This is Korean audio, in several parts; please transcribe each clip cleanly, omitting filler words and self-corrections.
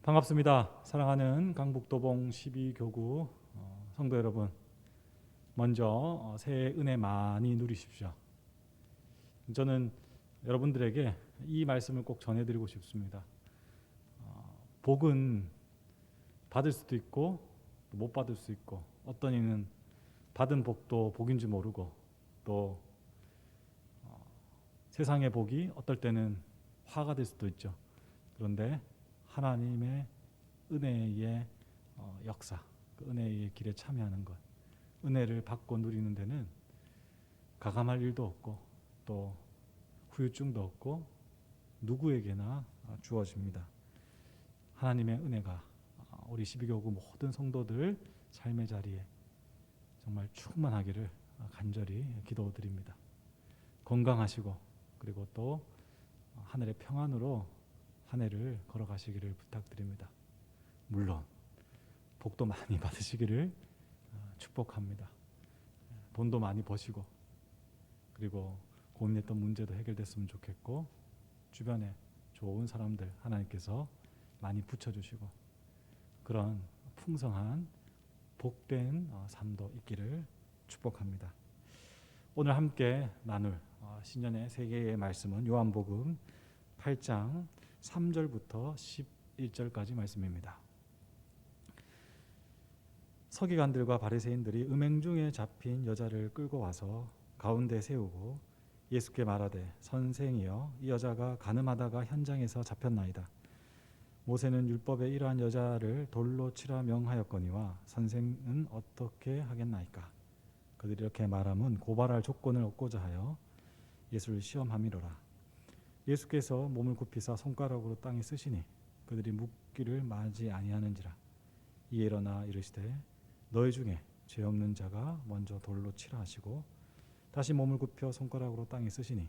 반갑습니다. 사랑하는 강북도봉 12교구 성도 여러분, 먼저 새해 은혜 많이 누리십시오. 저는 여러분들에게 이 말씀을 꼭 전해드리고 싶습니다. 복은 받을 수도 있고 못 받을 수 있고, 어떤 이는 받은 복도 복인 줄 모르고, 또 세상의 복이 어떨 때는 화가 될 수도 있죠. 그런데 하나님의 은혜의 역사, 그 은혜의 길에 참여하는 것, 은혜를 받고 누리는 데는 가감할 일도 없고 또 후유증도 없고 누구에게나 주어집니다. 하나님의 은혜가 우리 12교구 모든 성도들 삶의 자리에 정말 충만하기를 간절히 기도드립니다. 건강하시고, 그리고 또 하늘의 평안으로 한 해를 걸어가시기를 부탁드립니다. 물론 복도 많이 받으시기를 축복합니다. 돈도 많이 버시고, 그리고 고민했던 문제도 해결됐으면 좋겠고, 주변에 좋은 사람들 하나님께서 많이 붙여주시고, 그런 풍성한 복된 삶도 있기를 축복합니다. 오늘 함께 나눌 신년의 세 개의 말씀은 요한복음 8장 3절부터 11절까지 말씀입니다. 서기관들과 바리새인들이 음행 중에 잡힌 여자를 끌고 와서 가운데 세우고 예수께 말하되, 선생이여, 이 여자가 간음하다가 현장에서 잡혔나이다. 모세는 율법에 이러한 여자를 돌로 치라 명하였거니와 선생은 어떻게 하겠나이까? 그들이 이렇게 말함은 고발할 조건을 얻고자 하여 예수를 시험함이로라. 예수께서 몸을 굽히사 손가락으로 땅에 쓰시니 그들이 묻기를 마지 아니하는지라. 이에 일어나 이르시되, 너희 중에 죄 없는 자가 먼저 돌로 치라 하시고, 다시 몸을 굽혀 손가락으로 땅에 쓰시니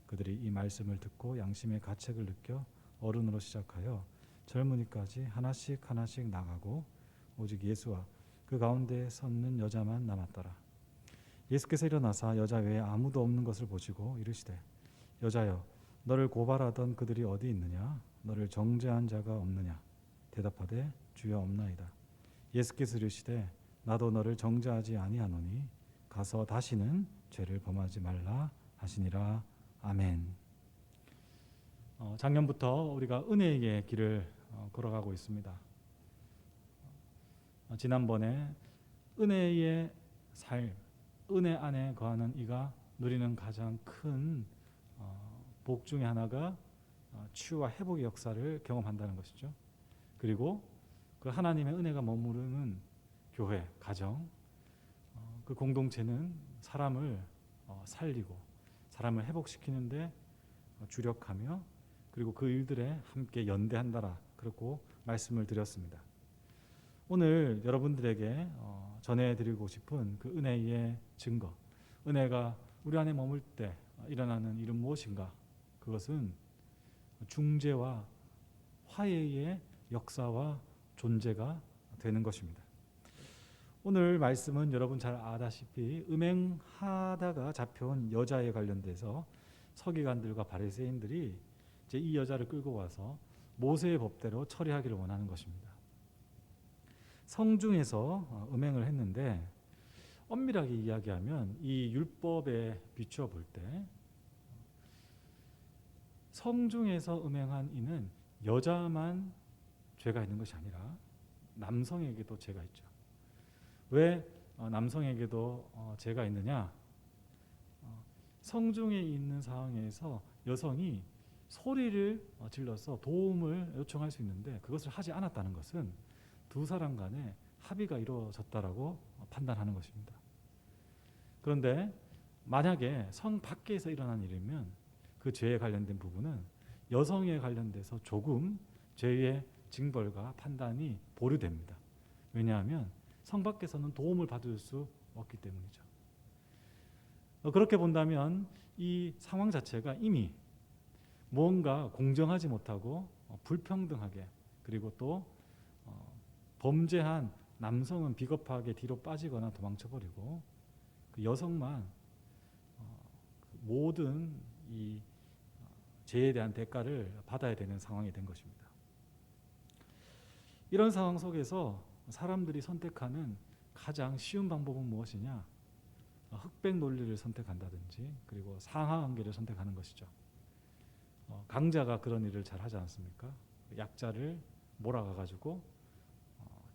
그들이 이 말씀을 듣고 양심의 가책을 느껴 어른으로 시작하여 젊은이까지 하나씩 하나씩 나가고, 오직 예수와 그 가운데 섰는 여자만 남았더라. 예수께서 일어나사 여자 외에 아무도 없는 것을 보시고 이르시되, 여자여, 너를 고발하던 그들이 어디 있느냐? 너를 정죄한 자가 없느냐? 대답하되, 주여, 없나이다. 예수께서 이르시되, 나도 너를 정죄하지 아니하노니 가서 다시는 죄를 범하지 말라 하시니라. 아멘. 작년부터 우리가 은혜의 길을 걸어가고 있습니다. 지난번에 은혜의 삶, 은혜 안에 거하는 이가 누리는 가장 큰 복 중에 하나가 치유와 회복의 역사를 경험한다는 것이죠. 그리고 그 하나님의 은혜가 머무르는 교회, 가정, 그 공동체는 사람을 살리고 사람을 회복시키는데 주력하며, 그리고 그 일들에 함께 연대한다라, 그렇고 말씀을 드렸습니다. 오늘 여러분들에게 전해드리고 싶은 그 은혜의 증거, 은혜가 우리 안에 머물 때 일어나는 일은 무엇인가? 그것은 중재와 화해의 역사와 존재가 되는 것입니다. 오늘 말씀은 여러분 잘 아다시피 음행하다가 잡혀온 여자에 관련돼서 서기관들과 바리새인들이 이제 이 여자를 끌고 와서 모세의 법대로 처리하기를 원하는 것입니다. 성중에서 음행을 했는데, 엄밀하게 이야기하면 이 율법에 비추어 볼 때 성중에서 음행한 이는 여자만 죄가 있는 것이 아니라 남성에게도 죄가 있죠. 왜 남성에게도 죄가 있느냐? 성중에 있는 상황에서 여성이 소리를 질러서 도움을 요청할 수 있는데, 그것을 하지 않았다는 것은 두 사람 간에 합의가 이루어졌다라고 판단하는 것입니다. 그런데 만약에 성 밖에서 일어난 일이면 그 죄에 관련된 부분은 여성에 관련돼서 조금 죄의 징벌과 판단이 보류됩니다. 왜냐하면 성 밖에서는 도움을 받을 수 없기 때문이죠. 그렇게 본다면 이 상황 자체가 이미 뭔가 공정하지 못하고 불평등하게, 그리고 또 범죄한 남성은 비겁하게 뒤로 빠지거나 도망쳐버리고, 그 여성만 모든 이 죄에 대한 대가를 받아야 되는 상황이 된 것입니다. 이런 상황 속에서 사람들이 선택하는 가장 쉬운 방법은 무엇이냐? 흑백 논리를 선택한다든지 그리고 상하관계를 선택하는 것이죠. 강자가 그런 일을 잘 하지 않습니까? 약자를 몰아가 가지고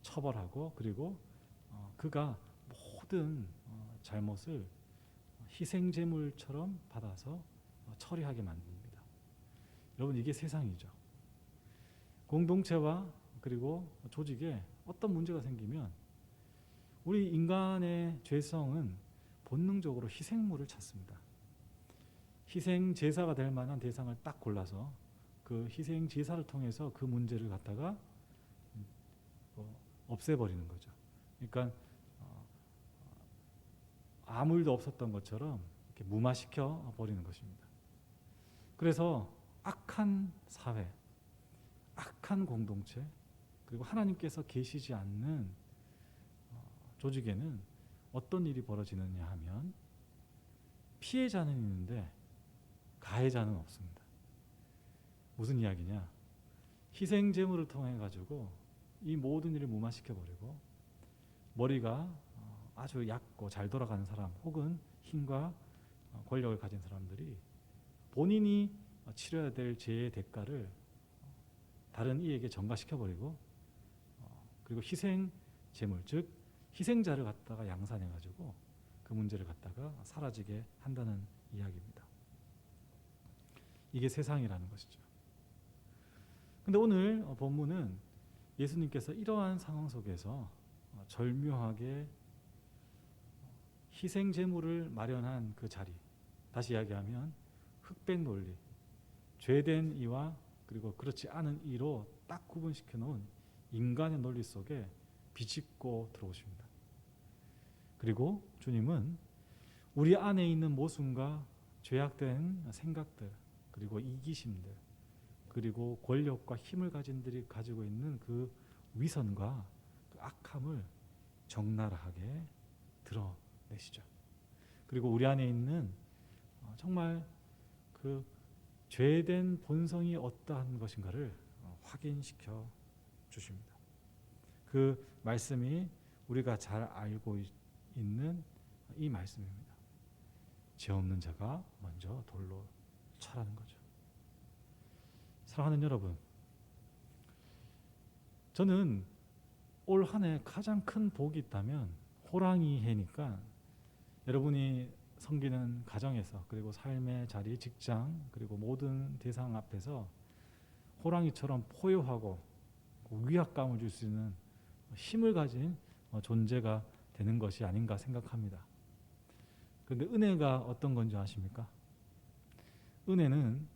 처벌하고 그리고 그가 모든 잘못을 희생제물처럼 받아서 처리하게 만듭니다. 여러분, 이게 세상이죠. 공동체와 그리고 조직에 어떤 문제가 생기면 우리 인간의 죄성은 본능적으로 희생물을 찾습니다. 희생 제사가 될 만한 대상을 딱 골라서 그 희생 제사를 통해서 그 문제를 갖다가 없애버리는 거죠. 그러니까 아무 일도 없었던 것처럼 이렇게 무마시켜 버리는 것입니다. 그래서 악한 사회, 악한 공동체, 그리고 하나님께서 계시지 않는 조직에는 어떤 일이 벌어지느냐 하면 피해자는 있는데 가해자는 없습니다. 무슨 이야기냐? 희생 제물을 통해 가지고 이 모든 일을 무마시켜 버리고 머리가 아주 얕고 잘 돌아가는 사람 혹은 힘과 권력을 가진 사람들이 본인이 치러야 될 죄의 대가를 다른 이에게 전가시켜 버리고 그리고 희생 제물 즉 희생자를 갖다가 양산해 가지고 그 문제를 갖다가 사라지게 한다는 이야기입니다. 이게 세상이라는 것이죠. 근데 오늘 본문은 예수님께서 이러한 상황 속에서 절묘하게 희생 제물을 마련한 그 자리, 다시 이야기하면 흑백 논리, 죄된 이와 그리고 그렇지 않은 이로 딱 구분시켜 놓은 인간의 논리 속에 비집고 들어오십니다. 그리고 주님은 우리 안에 있는 모순과 죄악된 생각들, 그리고 이기심들, 그리고 권력과 힘을 가진 들이 가지고 있는 그 위선과 그 악함을 적나라하게 드러내시죠. 그리고 우리 안에 있는 정말 그 죄된 본성이 어떠한 것인가를 확인시켜 주십니다. 그 말씀이 우리가 잘 알고 있는 이 말씀입니다. 죄 없는 자가 먼저 돌로 쳐라는 거죠. 사랑하는 여러분, 저는 올 한 해 가장 큰 복이 있다면 호랑이 해니까 여러분이 섬기는 가정에서 그리고 삶의 자리, 직장 그리고 모든 대상 앞에서 호랑이처럼 포효하고 위압감을 줄 수 있는 힘을 가진 존재가 되는 것이 아닌가 생각합니다. 그런데 은혜가 어떤 건지 아십니까? 은혜는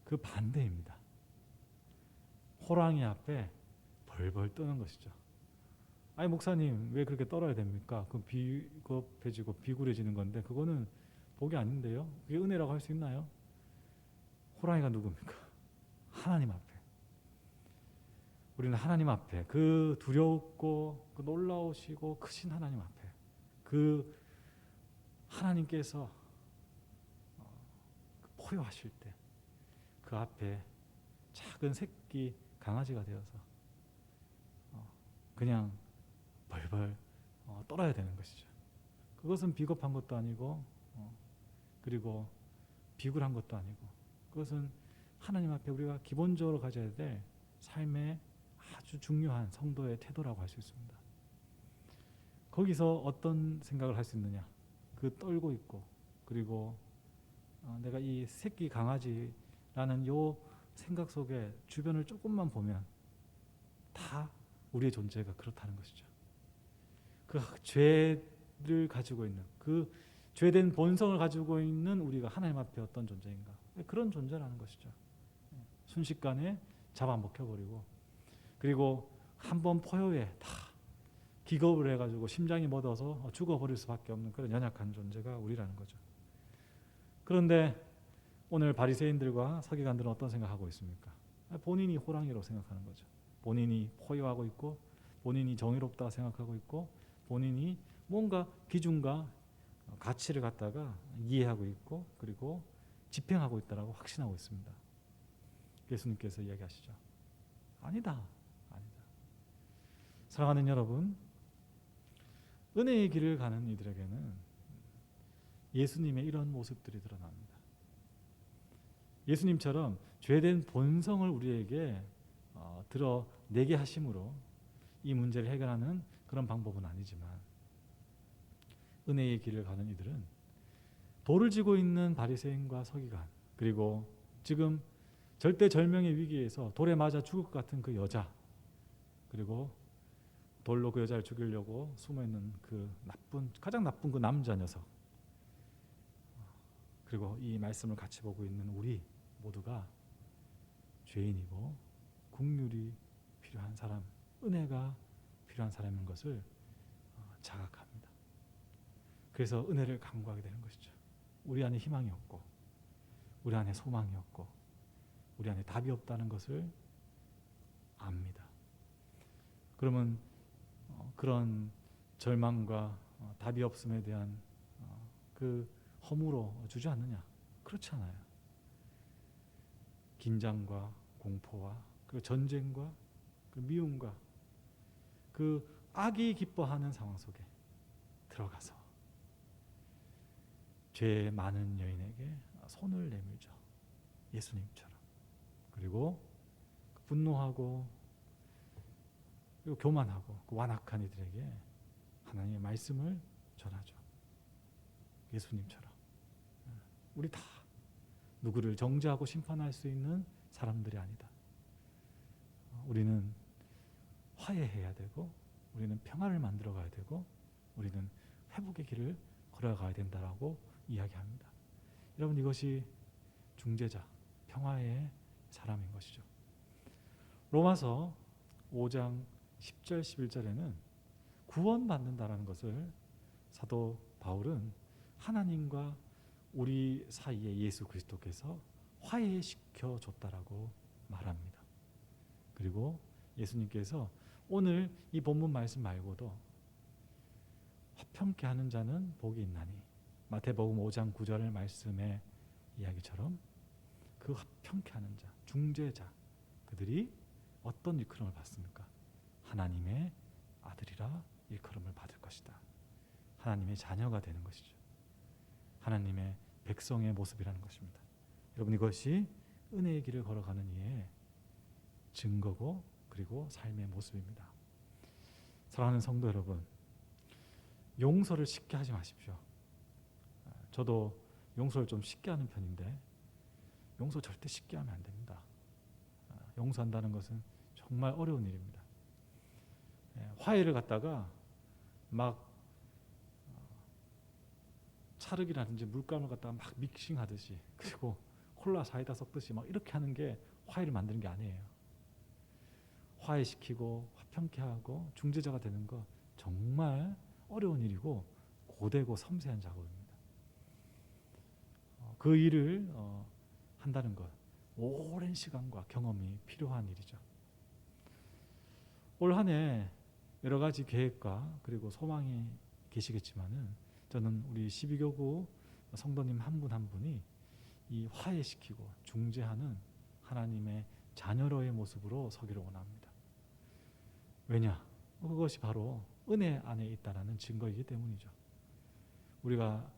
그 반대입니다. 호랑이 앞에 벌벌 떠는 것이죠. 아니 목사님 왜 그렇게 떨어야 됩니까? 그 비겁해지고 비굴해지는 건데 그거는 복이 아닌데요. 그게 은혜라고 할 수 있나요? 호랑이가 누굽니까? 하나님 앞에. 우리는 하나님 앞에 그 두렵고 그 놀라우시고 크신 하나님 앞에 그 하나님께서 포효하실 때 그 앞에 작은 새끼 강아지가 되어서 그냥 벌벌 떨어야 되는 것이죠. 그것은 비겁한 것도 아니고 그리고 비굴한 것도 아니고 그것은 하나님 앞에 우리가 기본적으로 가져야 될 삶의 아주 중요한 성도의 태도라고 할 수 있습니다. 거기서 어떤 생각을 할 수 있느냐? 그 떨고 있고 그리고 내가 이 새끼 강아지라는 요 생각 속에 주변을 조금만 보면 다 우리의 존재가 그렇다는 것이죠. 그 죄를 가지고 있는 그 죄된 본성을 가지고 있는 우리가 하나님 앞에 어떤 존재인가? 그런 존재라는 것이죠. 순식간에 잡아먹혀버리고 그리고 한번 포효에 다 기겁을 해가지고 심장이 멎어서 죽어버릴 수밖에 없는 그런 연약한 존재가 우리라는 거죠. 그런데 오늘 바리새인들과 서기관들은 어떤 생각하고 있습니까? 본인이 호랑이라고 생각하는 거죠. 본인이 포효하고 있고 본인이 정의롭다 생각하고 있고 본인이 뭔가 기준과 가치를 갖다가 이해하고 있고 그리고 집행하고 있다라고 확신하고 있습니다. 예수님께서 이야기하시죠. 아니다. 아니다. 사랑하는 여러분, 은혜의 길을 가는 이들에게는 예수님의 이런 모습들이 드러납니다. 예수님처럼 죄된 본성을 우리에게 드러내게 하심으로 이 문제를 해결하는 그런 방법은 아니지만, 은혜의 길을 가는 이들은 돌을 쥐고 있는 바리새인과 서기관, 그리고 지금 절대절명의 위기에서 돌에 맞아 죽을 것 같은 그 여자, 그리고 돌로 그 여자를 죽이려고 숨어있는 그 가장 나쁜 그 남자 녀석, 그리고 이 말씀을 같이 보고 있는 우리 모두가 죄인이고 긍휼이 필요한 사람, 은혜가 필요한 사람인 것을 자각합니다. 그래서 은혜를 간구하게 되는 것이죠. 우리 안에 희망이 없고, 우리 안에 소망이 없고, 우리 안에 답이 없다는 것을 압니다. 그러면 그런 절망과 답이 없음에 대한 그 허물어 주저앉느냐? 그렇지 않아요. 긴장과 공포와 그 전쟁과 그 미움과 그 악이 기뻐하는 상황 속에 들어가서 죄 많은 여인에게 손을 내밀죠. 예수님처럼. 그리고 분노하고 그리고 교만하고 그 완악한 이들에게 하나님의 말씀을 전하죠. 예수님처럼. 우리 다 누구를 정죄하고 심판할 수 있는 사람들이 아니다. 우리는 화해해야 되고, 우리는 평화를 만들어가야 되고, 우리는 회복의 길을 걸어가야 된다라고 이야기합니다. 여러분, 이것이 중재자, 평화의 사람인 것이죠. 로마서 5장 10절 11절에는 구원받는다라는 것을 사도 바울은 하나님과 우리 사이에 예수 그리스도께서 화해시켜 줬다라고 말합니다. 그리고 예수님께서 오늘 이 본문 말씀 말고도 화평케 하는 자는 복이 있나니, 마태복음 5장 9절 말씀의 이야기처럼 그 화평케 하는 자, 중재자, 그들이 어떤 일컬음을 받습니까? 하나님의 아들이라 일컬음을 받을 것이다. 하나님의 자녀가 되는 것이죠. 하나님의 백성의 모습이라는 것입니다. 여러분, 이것이 은혜의 길을 걸어가는 이의 증거고 그리고 삶의 모습입니다. 사랑하는 성도 여러분, 용서를 쉽게 하지 마십시오. 저도 용서를 좀 쉽게 하는 편인데 용서 절대 쉽게 하면 안 됩니다. 용서한다는 것은 정말 어려운 일입니다. 화해를 갖다가 막 찰흙이라든지 물감을 갖다가 막 믹싱하듯이, 그리고 콜라 사이다 섞듯이 막 이렇게 하는 게 화해를 만드는 게 아니에요. 화해시키고 화평케 하고 중재자가 되는 거 정말 어려운 일이고 고되고 섬세한 작업입니다. 그 일을 한다는 것, 오랜 시간과 경험이 필요한 일이죠. 올 한 해 여러 가지 계획과 그리고 소망이 계시겠지만은, 저는 우리 12교구 성도님 한 분 한 분이 이 화해시키고 중재하는 하나님의 자녀로의 모습으로 서기를 원합니다. 왜냐? 그것이 바로 은혜 안에 있다라는 증거이기 때문이죠. 우리가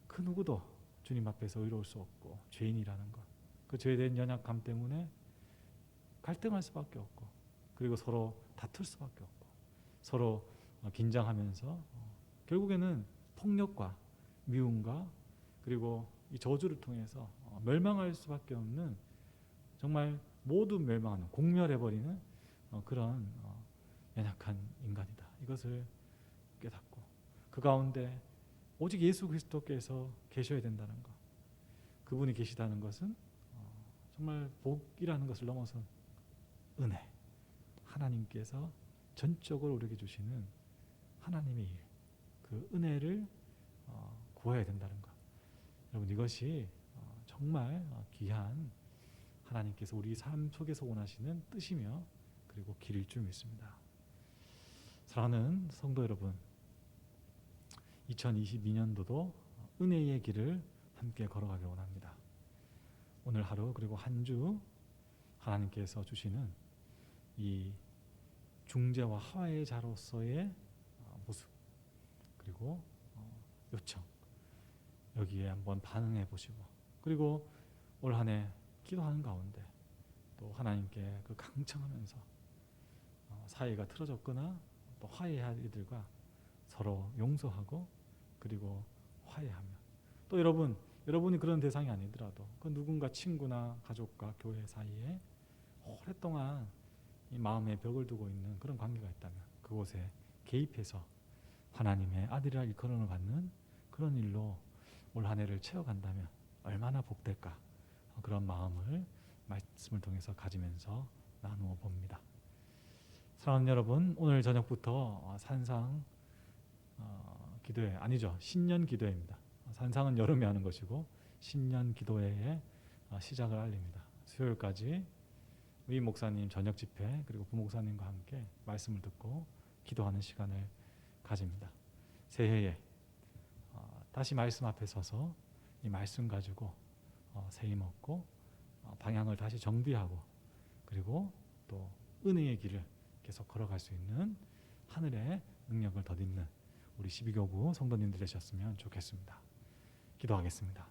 그 누구도 주님 앞에서 의로울 수 없고 죄인이라는 것, 그 죄에 대한 연약감 때문에 갈등할 수밖에 없고, 그리고 서로 다툴 수밖에 없고, 서로 긴장하면서 결국에는 폭력과 미움과 그리고 이 저주를 통해서 멸망할 수밖에 없는, 정말 모두 멸망하는, 공멸해버리는 그런 연약한 인간이다. 이것을 깨닫고 그 가운데 오직 예수 그리스도께서 계셔야 된다는 것, 그분이 계시다는 것은 정말 복이라는 것을 넘어선 은혜, 하나님께서 전적으로 우리에게 주시는 하나님의 일, 그 은혜를 구해야 된다는 것. 여러분, 이것이 정말 귀한 하나님께서 우리 삶 속에서 원하시는 뜻이며 그리고 길일 줄 믿습니다. 사랑하는 성도 여러분, 2022년도도 은혜의 길을 함께 걸어가길 원합니다. 오늘 하루 그리고 한 주 하나님께서 주시는 이 중재와 화해자로서의 모습, 그리고 요청, 여기에 한번 반응해 보시고, 그리고 올 한 해 기도하는 가운데 또 하나님께 그 강청하면서 사이가 틀어졌거나 또 화해할 이들과 서로 용서하고, 그리고 화해하며, 또 여러분이 그런 대상이 아니더라도 그 누군가 친구나 가족과 교회 사이에 오랫동안 이 마음의 벽을 두고 있는 그런 관계가 있다면 그곳에 개입해서 하나님의 아들이라 일컬음을 받는 그런 일로 올 한 해를 채워간다면 얼마나 복될까, 그런 마음을 말씀을 통해서 가지면서 나누어 봅니다. 사랑하는 여러분, 오늘 저녁부터 산상 기도회, 아니죠, 신년 기도회입니다. 산상은 여름에 하는 것이고 신년 기도회의 시작을 알립니다. 수요일까지 위 목사님 저녁 집회, 그리고 부목사님과 함께 말씀을 듣고 기도하는 시간을 가집니다. 새해에 다시 말씀 앞에 서서 이 말씀 가지고 새 힘 얻고 방향을 다시 정비하고, 그리고 또 은혜의 길을 계속 걸어갈 수 있는 하늘의 능력을 덧입는 우리 12교구 성도님들 되셨으면 좋겠습니다. 기도하겠습니다.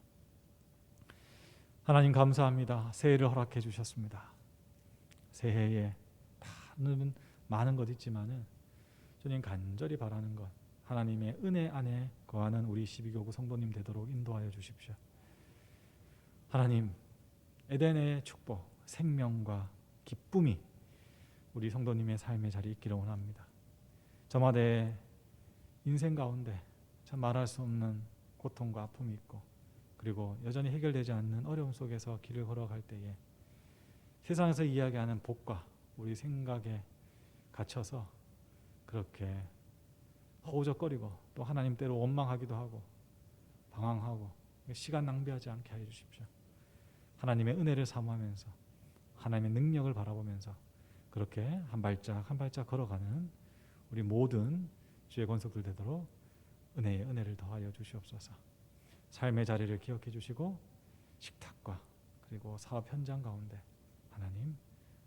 하나님 감사합니다. 새해를 허락해 주셨습니다. 새해에 많은 것 있지만은 주님 간절히 바라는 것, 하나님의 은혜 안에 거하는 우리 12교구 성도님 되도록 인도하여 주십시오. 하나님, 에덴의 축복, 생명과 기쁨이 우리 성도님의 삶의 자리에 있기를 원합니다. 저마다의 인생 가운데 참 말할 수 없는 고통과 아픔이 있고, 그리고 여전히 해결되지 않는 어려움 속에서 길을 걸어갈 때에 세상에서 이야기하는 복과 우리 생각에 갇혀서 그렇게 허우적거리고 또 하나님 때로 원망하기도 하고 방황하고 시간 낭비하지 않게 하여 주십시오. 하나님의 은혜를 사모하면서 하나님의 능력을 바라보면서 그렇게 한 발짝 한 발짝 걸어가는 우리 모든 주의 권속들 되도록 은혜의 은혜를 더하여 주시옵소서. 삶의 자리를 기억해 주시고 식탁과 그리고 사업 현장 가운데 하나님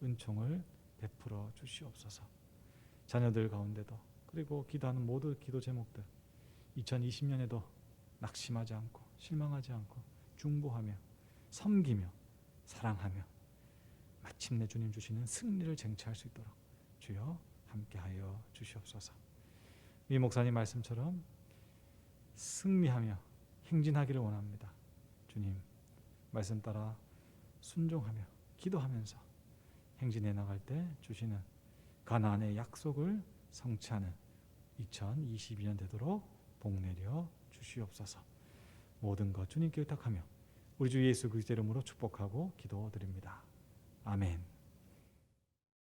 은총을 베풀어 주시옵소서. 자녀들 가운데도, 그리고 기도하는 모든 기도 제목들 2020년에도 낙심하지 않고 실망하지 않고 중보하며 섬기며 사랑하며 마침내 주님 주시는 승리를 쟁취할 수 있도록 주여 함께하여 주시옵소서. 위 목사님 말씀처럼 승리하며 행진하기를 원합니다. 주님 말씀 따라 순종하며 기도하면서 행진해 나갈 때 주시는 가나안의 약속을 성취하는 2022년 되도록 복 내려 주시옵소서. 모든 것 주님께 의탁하며 우리 주 예수 그리스도 이름으로 축복하고 기도드립니다. 아멘.